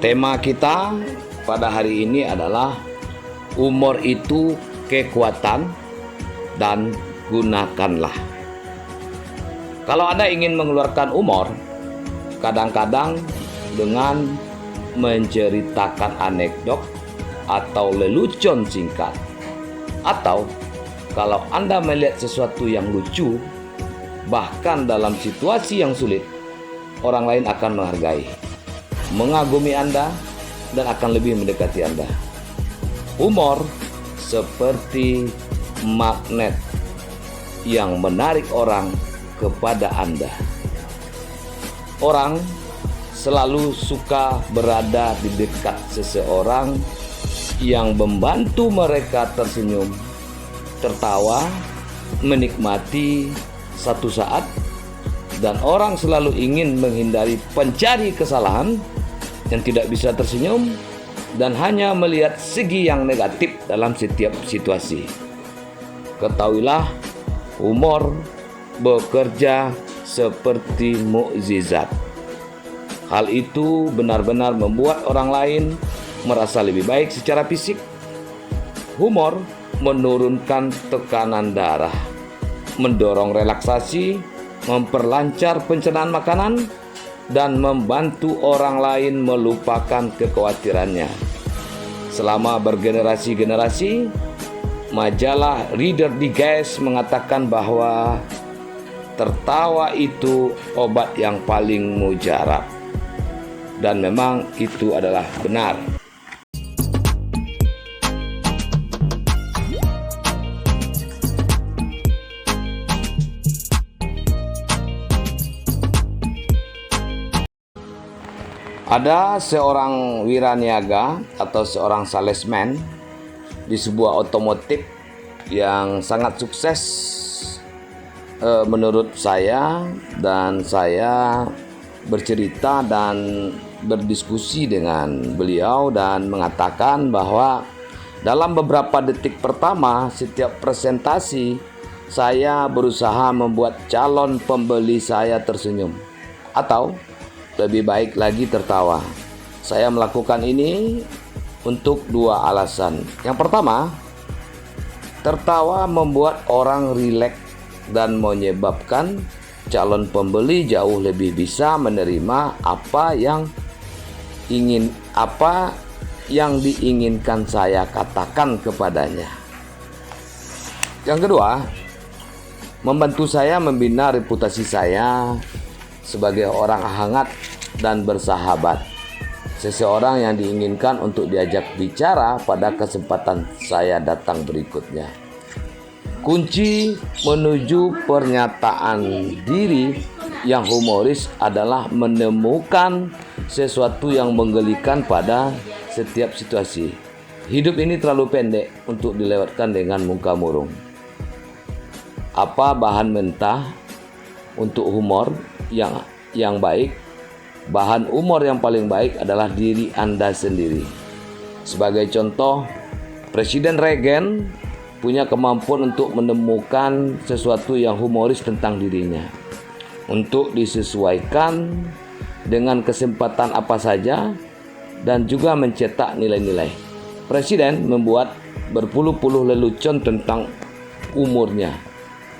Tema kita pada hari ini adalah humor itu kekuatan dan gunakanlah. Kalau Anda ingin mengeluarkan humor, kadang-kadang dengan menceritakan anekdot atau lelucon singkat, atau kalau Anda melihat sesuatu yang lucu, bahkan dalam situasi yang sulit, orang lain akan menghargai, mengagumi Anda, dan akan lebih mendekati Anda. Humor seperti magnet yang menarik orang kepada Anda. Orang selalu suka berada di dekat seseorang yang membantu mereka tersenyum, tertawa, menikmati satu saat, dan orang selalu ingin menghindari pencari kesalahan yang tidak bisa tersenyum dan hanya melihat segi yang negatif dalam setiap situasi. Ketahuilah, humor bekerja seperti mukjizat. Hal itu benar-benar membuat orang lain merasa lebih baik secara fisik. Humor menurunkan tekanan darah, mendorong relaksasi, memperlancar pencernaan makanan, dan membantu orang lain melupakan kekhawatirannya. Selama bergenerasi-generasi, majalah Reader Digest mengatakan bahwa tertawa itu obat yang paling mujarab. Dan memang itu adalah benar. Ada seorang wiraniaga atau seorang salesman di sebuah otomotif yang sangat sukses menurut saya, dan saya bercerita dan berdiskusi dengan beliau dan mengatakan bahwa dalam beberapa detik pertama setiap presentasi saya berusaha membuat calon pembeli saya tersenyum, atau lebih baik lagi tertawa. Saya melakukan ini untuk dua alasan. Yang pertama, tertawa membuat orang rileks dan menyebabkan calon pembeli jauh lebih bisa menerima apa yang diinginkan saya katakan kepadanya. Yang kedua, membantu saya membina reputasi saya sebagai orang hangat dan bersahabat, seseorang yang diinginkan untuk diajak bicara pada kesempatan saya datang berikutnya. Kunci menuju pernyataan diri yang humoris adalah menemukan sesuatu yang menggelikan pada setiap situasi. Hidup ini terlalu pendek untuk dilewatkan dengan muka murung. Apa bahan mentah untuk humor yang baik? Bahan humor yang paling baik adalah diri Anda sendiri. Sebagai contoh, Presiden Reagan punya kemampuan untuk menemukan sesuatu yang humoris tentang dirinya, untuk disesuaikan dengan kesempatan apa saja, dan juga mencetak nilai-nilai. Presiden membuat berpuluh-puluh lelucon tentang umurnya.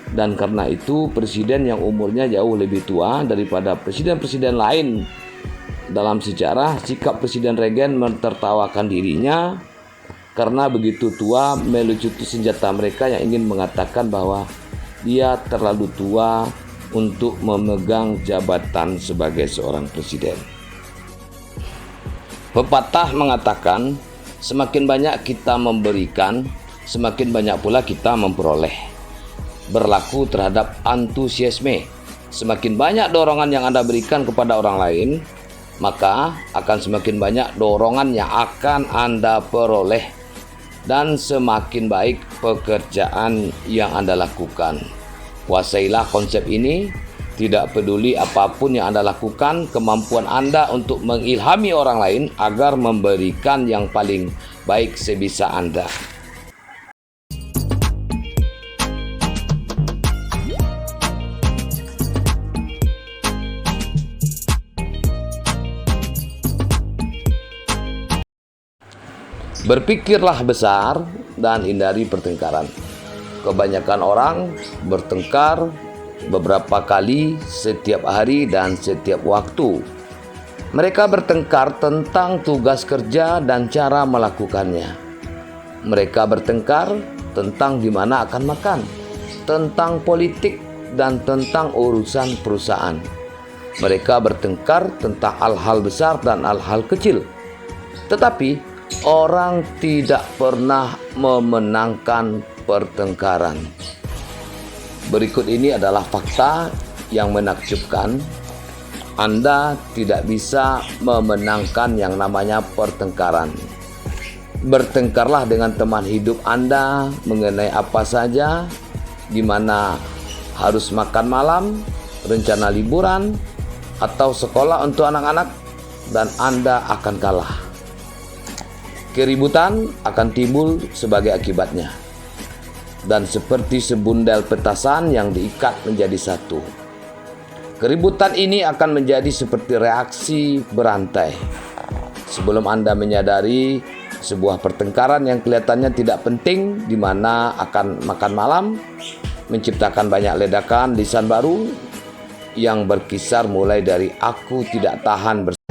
Dan karena itu presiden yang umurnya jauh lebih tua daripada presiden-presiden lain dalam sejarah, sikap Presiden Reagan mentertawakan dirinya karena begitu tua melucuti senjata mereka yang ingin mengatakan bahwa dia terlalu tua untuk memegang jabatan sebagai seorang presiden. Pepatah mengatakan, semakin banyak kita memberikan, semakin banyak pula kita memperoleh. Berlaku terhadap antusiasme. Semakin banyak dorongan yang Anda berikan kepada orang lain, maka akan semakin banyak dorongan yang akan Anda peroleh, dan semakin baik pekerjaan yang Anda lakukan. Kuasailah konsep ini. Tidak peduli apapun yang Anda lakukan, kemampuan Anda untuk mengilhami orang lain agar memberikan yang paling baik sebisa Anda. Berpikirlah besar dan hindari pertengkaran. Kebanyakan orang bertengkar beberapa kali setiap hari dan setiap waktu. Mereka bertengkar tentang tugas kerja dan cara melakukannya. Mereka bertengkar tentang di mana akan makan, tentang politik, dan tentang urusan perusahaan. Mereka bertengkar tentang hal-hal besar dan hal-hal kecil. Tetapi orang tidak pernah memenangkan pertengkaran. Berikut ini adalah fakta yang menakjubkan. Anda tidak bisa memenangkan yang namanya pertengkaran. Bertengkarlah dengan teman hidup Anda mengenai apa saja, di mana harus makan malam, rencana liburan, atau sekolah untuk anak-anak, dan Anda akan kalah. Keributan akan timbul sebagai akibatnya. Dan seperti sebundel petasan yang diikat menjadi satu. Keributan ini akan menjadi seperti reaksi berantai. Sebelum Anda menyadari, sebuah pertengkaran yang kelihatannya tidak penting, di mana akan makan malam, menciptakan banyak ledakan lisan baru yang berkisar mulai dari aku tidak tahan bersama